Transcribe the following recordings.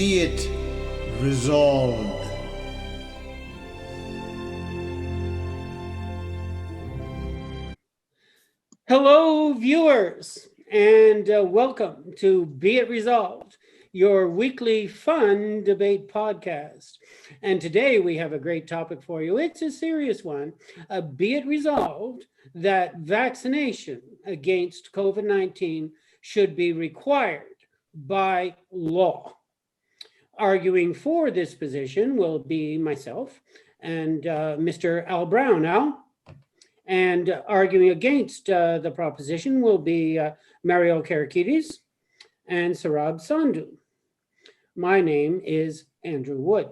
be it resolved. Hello, viewers, and welcome to Be It Resolved, your weekly fun debate podcast. And today we have a great topic for you. It's a serious one. Be it resolved that vaccination against COVID 19 should be required by law. Arguing for this position will be myself and Mr. Al Brown. Al? And arguing against the proposition will be Mario Karakides and Sarab Sandhu. My name is Andrew Wood.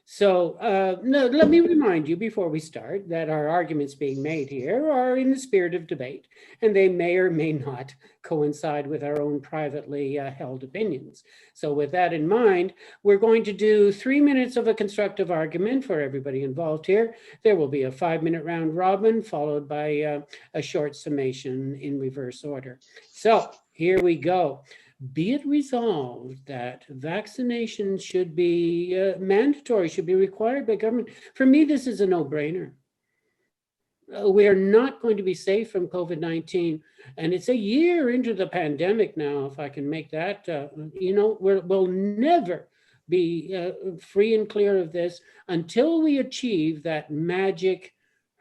So let me remind you before we start that our arguments being made here are in the spirit of debate, and they may or may not coincide with our own privately held opinions. So with that in mind, we're going to do 3 minutes of a constructive argument for everybody involved here. There will be a 5-minute round robin followed by a short summation in reverse order. So here we go. Be it resolved that vaccination should be mandatory, should be required by government. For me, this is a no-brainer. We are not going to be safe from COVID-19. And it's a year into the pandemic now, if I can make that, we'll never be free and clear of this until we achieve that magic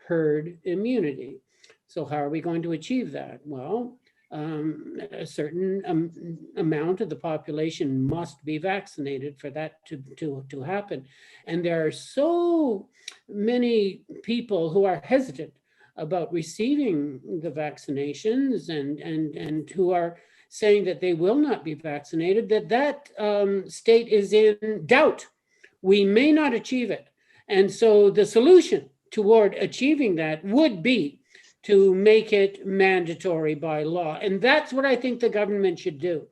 herd immunity. So how are we going to achieve that? Well, a certain amount of the population must be vaccinated for that to happen. And there are so many people who are hesitant about receiving the vaccinations and who are saying that they will not be vaccinated, that state is in doubt. We may not achieve it. And so the solution toward achieving that would be to make it mandatory by law. And that's what I think the government should do.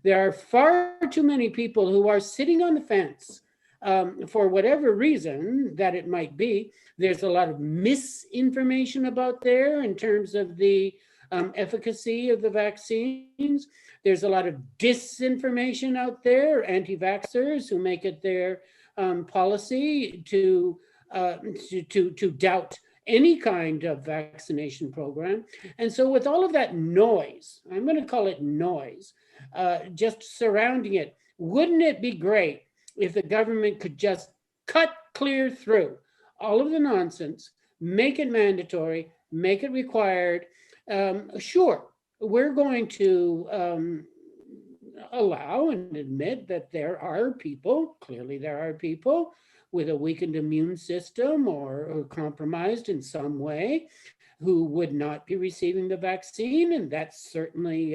There are far too many people who are sitting on the fence for whatever reason that it might be. There's a lot of misinformation about there in terms of the efficacy of the vaccines. There's a lot of disinformation out there, anti-vaxxers who make it their policy to doubt any kind of vaccination program. And so with all of that noise, I'm going to call it noise, just surrounding it, wouldn't it be great if the government could just cut clear through all of the nonsense, make it mandatory, make it required? Sure, we're going to allow and admit that there are people, clearly there are people, with a weakened immune system or compromised in some way who would not be receiving the vaccine. And that's certainly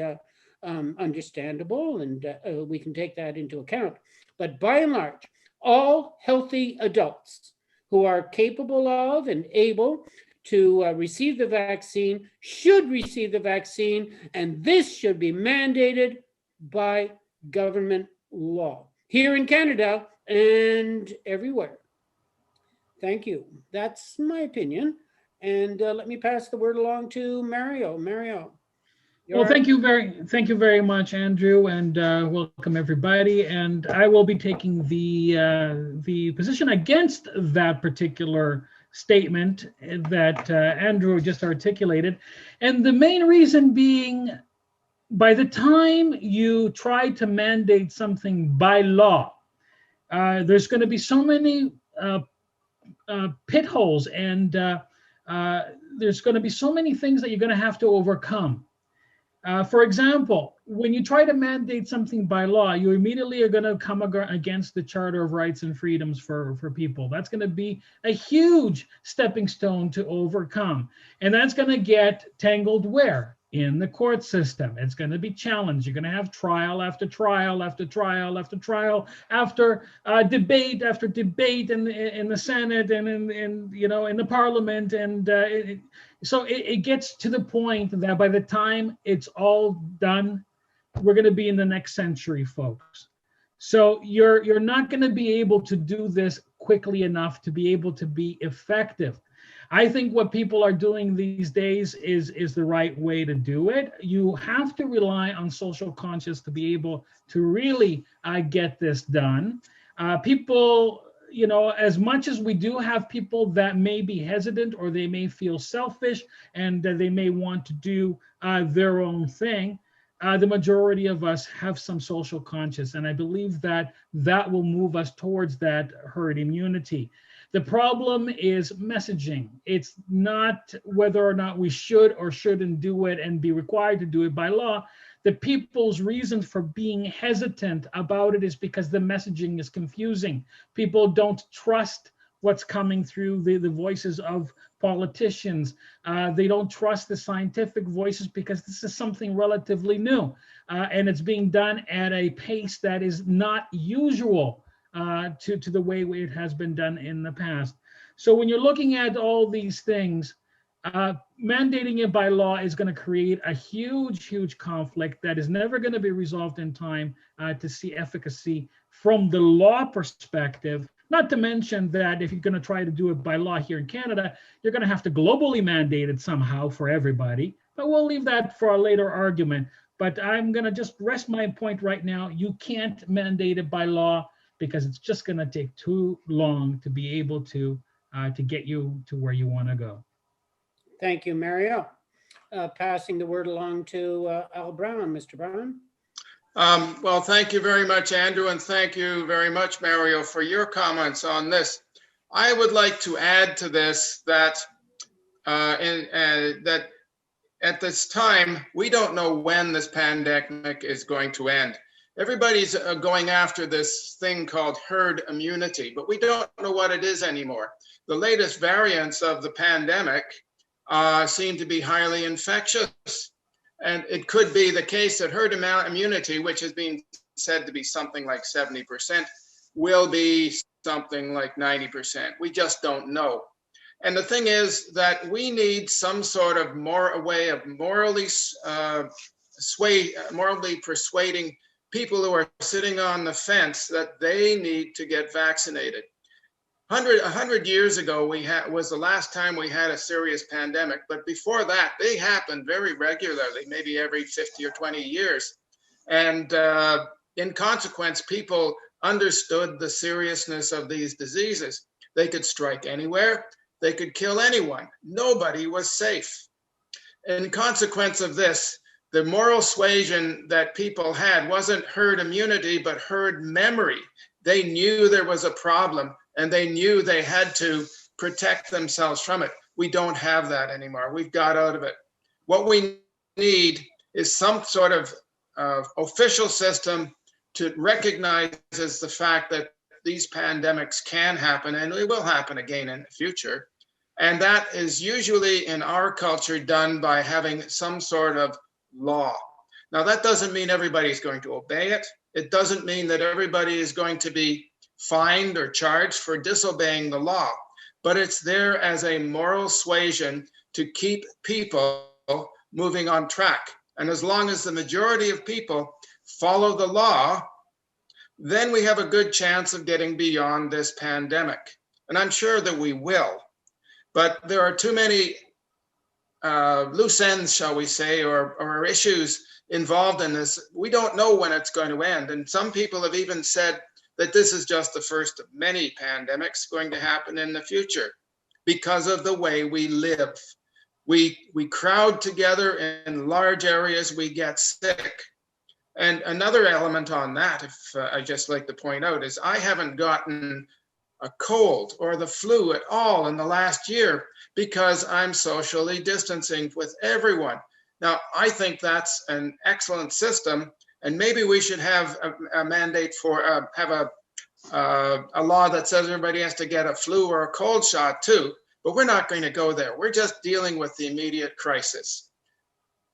understandable, and we can take that into account. But by and large, all healthy adults who are capable of and able to receive the vaccine should receive the vaccine, and this should be mandated by government law here in Canada and everywhere. Thank you. That's my opinion. And let me pass the word along to Mario. Mario. Well, thank you very much, Andrew, and welcome everybody. And I will be taking the position against that particular statement that Andrew just articulated, and the main reason being, by the time you try to mandate something by law, there's going to be so many pit holes, and there's going to be so many things that you're going to have to overcome. For example, when you try to mandate something by law, you immediately are going to come against the Charter of Rights and Freedoms for people. That's going to be a huge stepping stone to overcome. And that's going to get tangled where? In the court system. It's going to be challenged. You're going to have trial after trial after trial after trial after debate after debate in the Senate and in the Parliament, and so it gets to the point that by the time it's all done, we're going to be in the next century, folks. So you're not going to be able to do this quickly enough to be able to be effective. I think what people are doing these days is the right way to do it. You have to rely on social conscience to be able to really get this done. People, you know, as much as we do have people that may be hesitant or they may feel selfish and they may want to do their own thing, the majority of us have some social conscience. And I believe that that will move us towards that herd immunity. The problem is messaging. It's not whether or not we should or shouldn't do it and be required to do it by law. The people's reason for being hesitant about it is because the messaging is confusing. People don't trust what's coming through the voices of politicians. They don't trust the scientific voices because this is something relatively new. And it's being done at a pace that is not usual to the way it has been done in the past. So when you're looking at all these things, mandating it by law is going to create a huge conflict that is never going to be resolved in time to see efficacy from the law perspective. Not to mention that if you're going to try to do it by law here in Canada, you're going to have to globally mandate it somehow for everybody. But we'll leave that for a later argument. But I'm going to just rest my point right now. You can't mandate it by law because it's just going to take too long to be able to get you to where you want to go. Thank you, Mario. Passing the word along to Al Brown. Mr. Brown. Well, thank you very much, Andrew, and thank you very much, Mario, for your comments on this. I would like to add to this that that at this time, we don't know when this pandemic is going to end. Everybody's going after this thing called herd immunity, but we don't know what it is anymore. The latest variants of the pandemic seem to be highly infectious. And it could be the case that herd immunity, which is being said to be something like 70%, will be something like 90%. We just don't know. And the thing is that we need some sort of a way of morally persuading people who are sitting on the fence that they need to get vaccinated. 100 years ago, was the last time we had a serious pandemic. But before that, they happened very regularly, maybe every 50 or 20 years. And in consequence, people understood the seriousness of these diseases. They could strike anywhere. They could kill anyone. Nobody was safe. In consequence of this, the moral suasion that people had wasn't herd immunity, but herd memory. They knew there was a problem, and they knew they had to protect themselves from it. We don't have that anymore. We've got out of it. What we need is some sort of official system to recognize the fact that these pandemics can happen, and they will happen again in the future. And that is usually in our culture done by having some sort of law. Now, that doesn't mean everybody's going to obey it. It doesn't mean that everybody is going to be fined or charged for disobeying the law, but it's there as a moral suasion to keep people moving on track. And as long as the majority of people follow the law, then we have a good chance of getting beyond this pandemic. And I'm sure that we will. But there are too many loose ends, shall we say, or issues involved in this. We don't know when it's going to end. And some people have even said that this is just the first of many pandemics going to happen in the future because of the way we live. We crowd together in large areas, we get sick. And another element on that, if I just like to point out, is I haven't gotten a cold or the flu at all in the last year because I'm socially distancing with everyone. Now, I think that's an excellent system, and maybe we should have a mandate for have a law that says everybody has to get a flu or a cold shot too. But we're not going to go there. We're just dealing with the immediate crisis.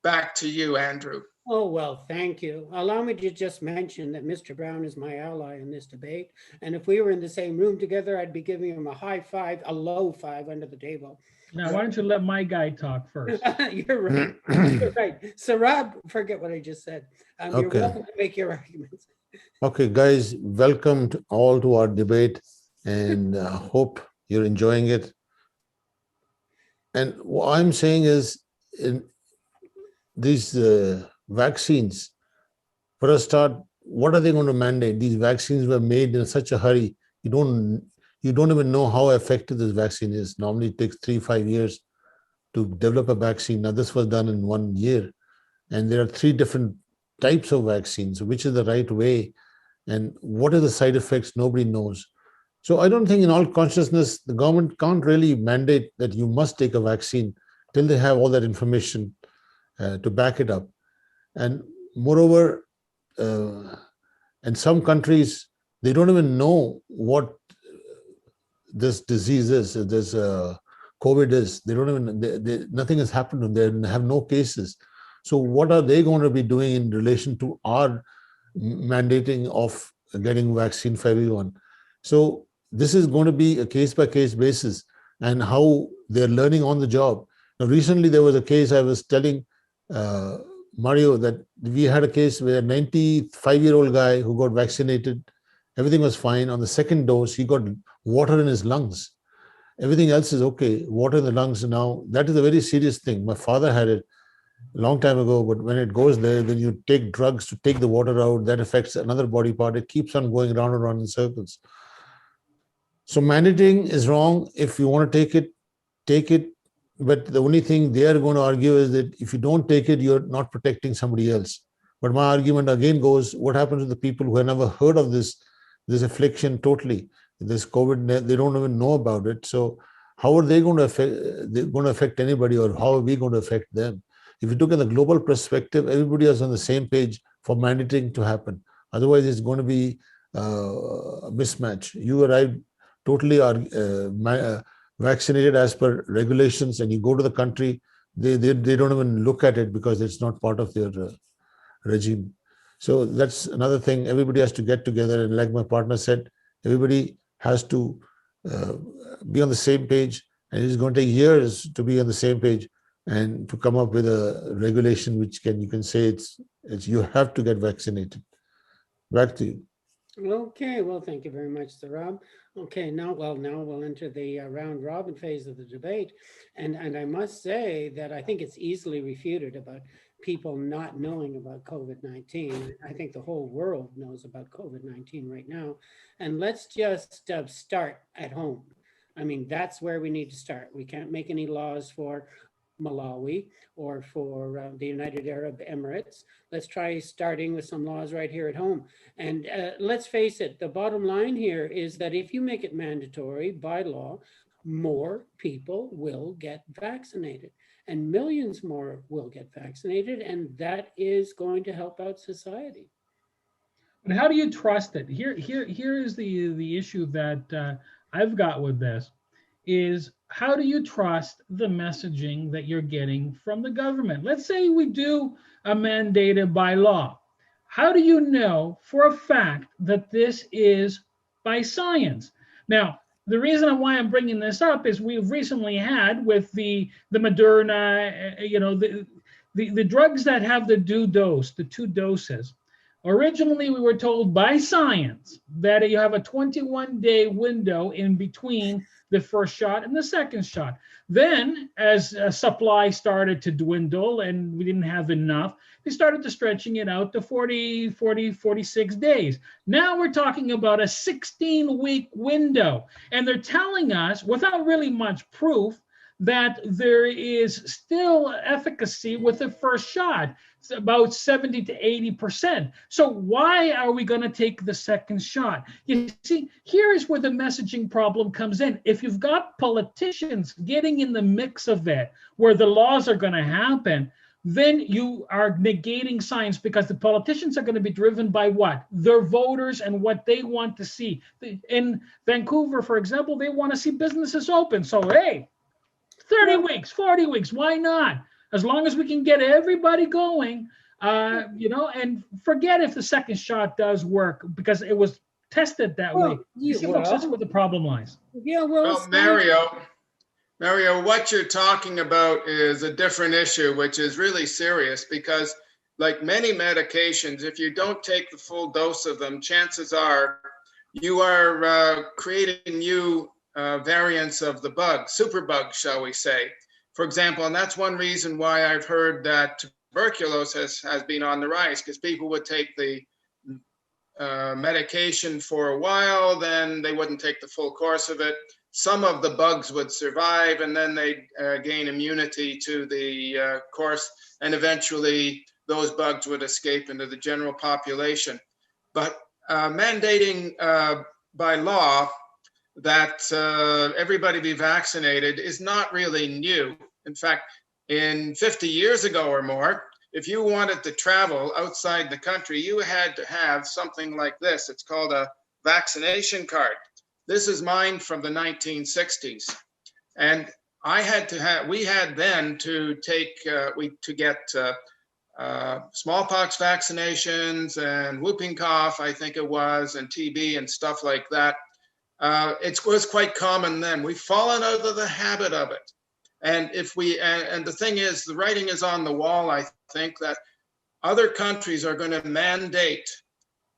Back to you, Andrew. Oh, well, thank you. Allow me to just mention that Mr. Brown is my ally in this debate. And if we were in the same room together, I'd be giving him a high five, a low five under the table. Now, why don't you let my guy talk first? You're right. You're right. So, Rob, forget what I just said. You're Okay. welcome to make your arguments. Okay, guys, welcome all to our debate, and hope you're enjoying it. And what I'm saying is, in these vaccines, for a start, what are they going to mandate? These vaccines were made in such a hurry. You don't even know how effective this vaccine is. Normally, it takes 3-5 years to develop a vaccine. Now, this was done in 1 year, and there are 3 different types of vaccines. Which is the right way, and what are the side effects? Nobody knows. So I don't think, in all consciousness, the government can't really mandate that you must take a vaccine till they have all that information to back it up. And moreover, in some countries, they don't even know what this disease is. This COVID is. They don't even. Nothing has happened to them. They have no cases. So what are they going to be doing in relation to our mandating of getting vaccine for everyone? So this is going to be a case-by-case basis, and how they're learning on the job. Now, recently there was a case I was telling Mario that we had a case where a 95-year-old guy who got vaccinated, everything was fine. On the second dose, he got water in his lungs. Everything else is okay. Water in the lungs now, that is a very serious thing. My father had it a long time ago, but when it goes there, then you take drugs to take the water out. That affects another body part. It keeps on going round and round in circles. So mandating is wrong. If you want to take it, take it. But the only thing they are going to argue is that if you don't take it, you're not protecting somebody else. But my argument again goes, what happens to the people who have never heard of this affliction totally, this COVID, they don't even know about it. So how are they going to affect anybody, or how are we going to affect them? If you look at the global perspective, everybody is on the same page for mandating to happen. Otherwise, it's going to be a mismatch. You arrive totally vaccinated as per regulations, and you go to the country, they don't even look at it because it's not part of their regime. So that's another thing. Everybody has to get together, and like my partner said, everybody has to be on the same page, and it's going to take years to be on the same page and to come up with a regulation which you can say it's you have to get vaccinated. Back to you. Okay, well, thank you very much, Sir Rob. Okay, now we'll enter the round robin phase of the debate. And I must say that I think it's easily refuted about people not knowing about COVID-19. I think the whole world knows about COVID-19 right now. And let's just start at home. I mean, that's where we need to start. We can't make any laws for Malawi or for the United Arab Emirates. Let's try starting with some laws right here at home. And let's face it, the bottom line here is that if you make it mandatory by law, more people will get vaccinated, and millions more will get vaccinated, and that is going to help out society. But how do you trust it? Here is the issue that I've got with this is, how do you trust the messaging that you're getting from the government? Let's say we do a mandated by law. How do you know for a fact that this is by science? Now, the reason why I'm bringing this up is we've recently had with the Moderna, the drugs that have the due dose, the 2 doses. Originally, we were told by science that you have a 21-day window in between the first shot and the second shot. Then, as supply started to dwindle and we didn't have enough, they started to stretching it out to 46 days. Now we're talking about a 16-week window. And they're telling us, without really much proof, that there is still efficacy with the first shot. It's about 70 to 80%. So why are we going to take the second shot? You see, here is where the messaging problem comes in. If you've got politicians getting in the mix of it, where the laws are going to happen, then you are negating science, because the politicians are going to be driven by what? Their voters and what they want to see. In Vancouver, for example, they want to see businesses open. So, hey, 30 weeks, 40 weeks, why not? As long as we can get everybody going, and forget if the second shot does work, because it was tested that way. You see, folks, that's where the problem lies. Yeah, well, Mario, what you're talking about is a different issue, which is really serious, because like many medications, if you don't take the full dose of them, chances are you are creating new variants of the bug, superbugs, shall we say. For example, and that's one reason why I've heard that tuberculosis has been on the rise, because people would take the medication for a while, then they wouldn't take the full course of it. Some of the bugs would survive, and then they'd gain immunity to the course, and eventually those bugs would escape into the general population. But mandating by law that everybody be vaccinated is not really new. In fact, in 50 years ago or more, if you wanted to travel outside the country, you had to have something like this. It's called a vaccination card. This is mine from the 1960s. And we had then to get smallpox vaccinations and whooping cough, I think it was, and TB and stuff like that. It was quite common then. We've fallen out of the habit of it. And and the thing is, the writing is on the wall, I think, that other countries are going to mandate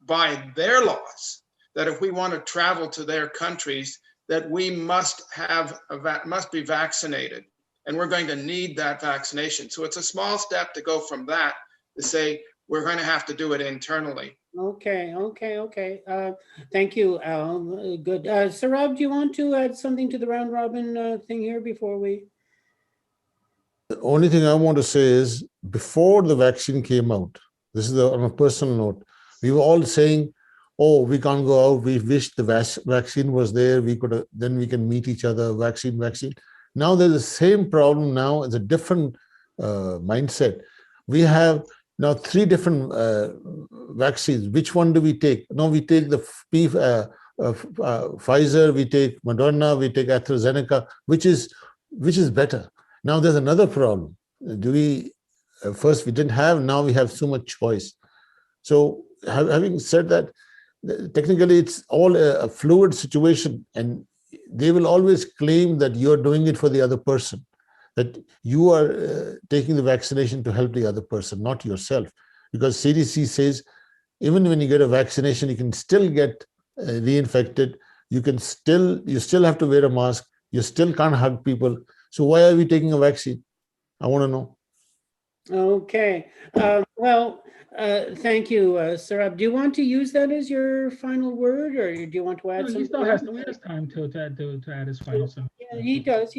by their laws that if we want to travel to their countries, that we must be vaccinated. And we're going to need that vaccination. So it's a small step to go from that to say, we're going to have to do it internally. Okay. Thank you, Al. Good. Sarab, do you want to add something to the round robin thing here before we? The only thing I want to say is, before the vaccine came out, this is on a personal note, we were all saying, oh, we can't go out. We wish the vaccine was there. Then we can meet each other, vaccine. Now there's the same problem now. It's a different mindset. We have now 3 different vaccines. Which one do we take? No, we take the Pfizer, we take Moderna, we take AstraZeneca, which is better. Now there's another problem. First we didn't have, now we have so much choice. So having said that, technically it's all a fluid situation, and they will always claim that you're doing it for the other person, that you are taking the vaccination to help the other person, not yourself. Because CDC says, even when you get a vaccination, you can still get reinfected. You still have to wear a mask. You still can't hug people. So why are we taking a vaccine? I want to know. Okay. Thank you, Sarab. Do you want to use that as your final word, or do you want to add something? He still has time to add his final sentence. Yeah, he does.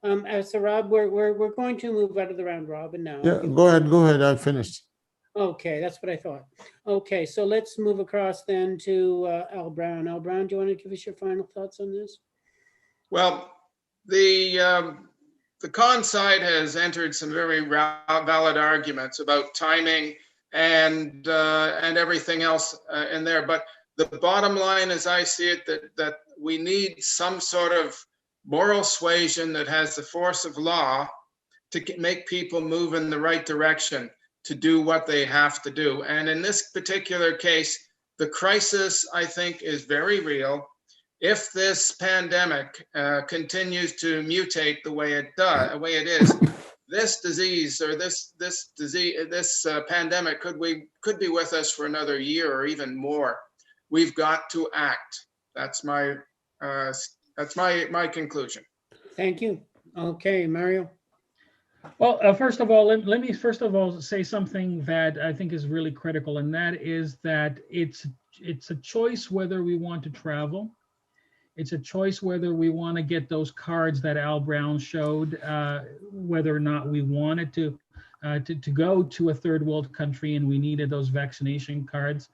Sarab, we're going to move out of the round robin now. Yeah, go ahead. I've finished. Okay, that's what I thought. Okay, so let's move across then to Al Brown. Al Brown, do you want to give us your final thoughts on this? Well, the con side has entered some very valid arguments about timing and everything else in there. But the bottom line, as I see it, that we need some sort of moral suasion that has the force of law to make people move in the right direction to do what they have to do. And in this particular case, the crisis, I think, is very real. If this pandemic continues to mutate the way it is, this disease or this pandemic could be with us for another year or even more. We've got to act. That's my conclusion. Thank you. Okay, Mario. Well, first of all, let me say something that I think is really critical, and that is that it's a choice whether we want to travel. It's a choice whether we want to get those cards that Al Brown showed, whether or not we wanted to go to a third world country and we needed those vaccination cards.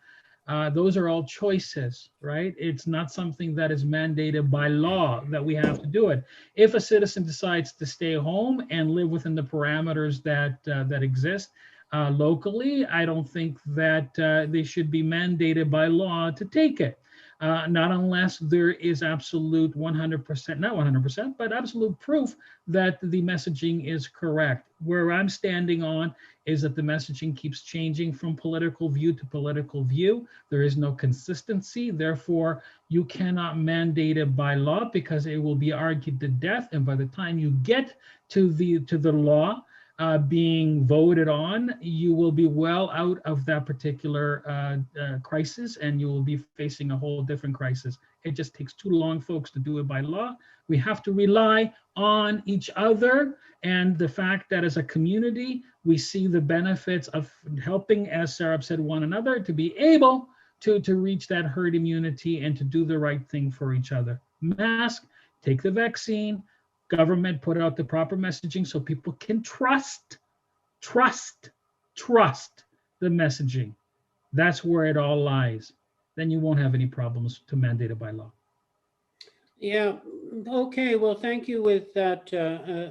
Those are all choices, right? It's not something that is mandated by law that we have to do it. If a citizen decides to stay home and live within the parameters that exist locally, I don't think that they should be mandated by law to take it. Not unless there is absolute 100%, not 100%, but absolute proof that the messaging is correct. Where I'm standing on is that the messaging keeps changing from political view to political view. There is no consistency. Therefore, you cannot mandate it by law because it will be argued to death. And by the time you get to the law being voted on, you will be well out of that particular crisis, and you will be facing a whole different crisis It just takes too long, folks, to do it by law. We have to rely on each other and the fact that as a community, we see the benefits of helping, as Sarah said, one another to be able to reach that herd immunity and to do the right thing for each other. Mask, take the vaccine, government put out the proper messaging so people can trust the messaging. That's where it all lies. Then you won't have any problems to mandate it by law. Yeah. Okay. Well, thank you with that,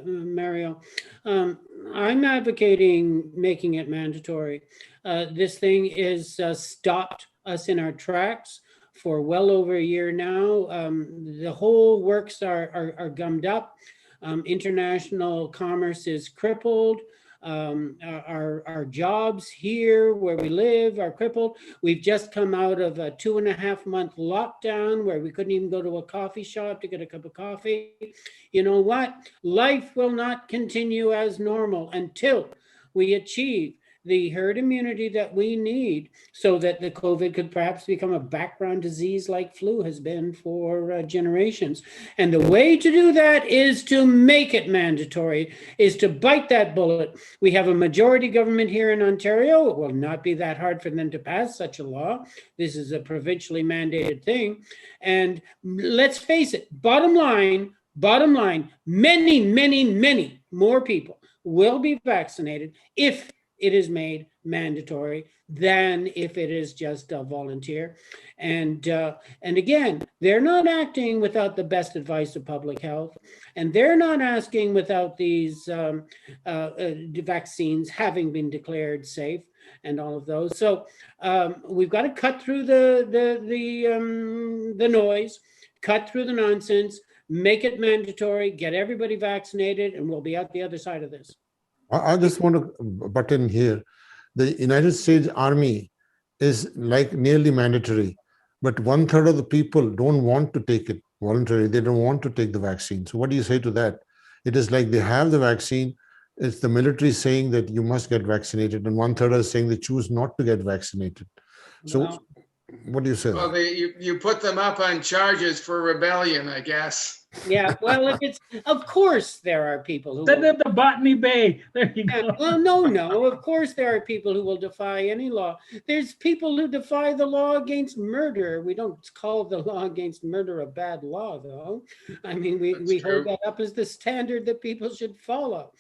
Mario. I'm advocating making it mandatory. This thing is stopped us in our tracks for well over a year now. The whole works are gummed up. International commerce is crippled. Our jobs here where we live are crippled. We've just come out of a 2.5-month lockdown where we couldn't even go to a coffee shop to get a cup of coffee. You know what? Life will not continue as normal until we achieve the herd immunity that we need so that the COVID could perhaps become a background disease like flu has been for generations. And the way to do that is to make it mandatory, is to bite that bullet. We have a majority government here in Ontario. It will not be that hard for them to pass such a law. This is a provincially mandated thing. And let's face it, bottom line, many more people will be vaccinated if it is made mandatory than if it is just a volunteer. And again, they're not acting without the best advice of public health, and they're not asking without these vaccines having been declared safe and all of those. So we've got to cut through the noise, cut through the nonsense, make it mandatory, get everybody vaccinated, and we'll be out the other side of this. I just want to butt in here. The United States Army is like nearly mandatory, but 1/3 of the people don't want to take it voluntarily. They don't want to take the vaccine. So what do you say to that? It is like they have the vaccine. It's the military saying that you must get vaccinated, and 1/3 are saying they choose not to get vaccinated. So Well, what do you say? Well, you put them up on charges for rebellion, I guess. yeah, well, if it's, of course there are people who Send will, them to Botany Bay. There you yeah, go. well, no, of course there are people who will defy any law. There's people who defy the law against murder. We don't call the law against murder a bad law, though. I mean, we That's hold true. that up as the standard that people should follow.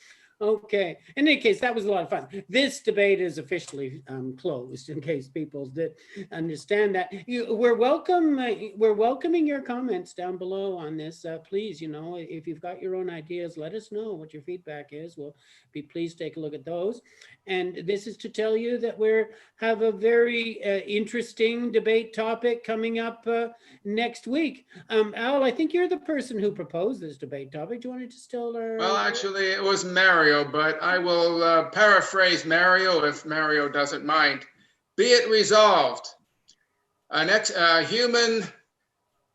Okay. In any case, that was a lot of fun. This debate is officially closed. In case people did understand that, we're welcoming your comments down below on this. Please, if you've got your own ideas, let us know what your feedback is. We'll be pleased to take a look at those. And this is to tell you that we have a very interesting debate topic coming up next week. Al, I think you're the person who proposed this debate topic. Do you want to just tell our... Well, actually, it was Mario, but I will paraphrase Mario if Mario doesn't mind. Be it resolved, a human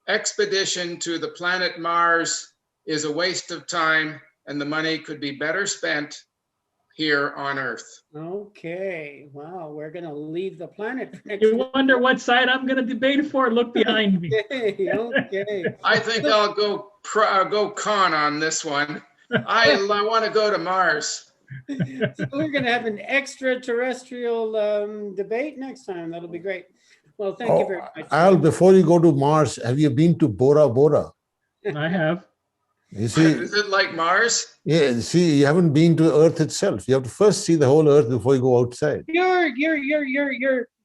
expedition to the planet Mars is a waste of time, and the money could be better spent here on Earth. Okay, wow, we're gonna leave the planet next You week. wonder what side I'm going to debate for? Look behind me. Okay. I think I'll go con on this one. I want to go to Mars. So we're gonna have an extraterrestrial debate next time. That'll be great. Well, thank you very much. Al, before you go to Mars, have you been to Bora Bora? I have. You see, Is it like Mars? yeah, see, you haven't been to Earth itself. You have to first see the whole Earth before you go outside.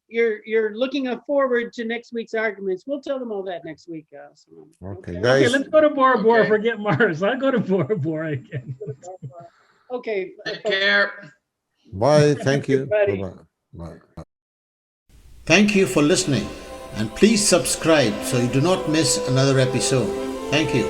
You're looking forward to next week's arguments. We'll tell them all that next week. Okay, Okay, guys. let's go to Bora Bora. Okay. Forget Mars. I'll go to Bora Bora again. Okay. Take care. Bye. Thank you. Everybody. Bye-bye. Bye. Thank you for listening, and please subscribe so you do not miss another episode. Thank you.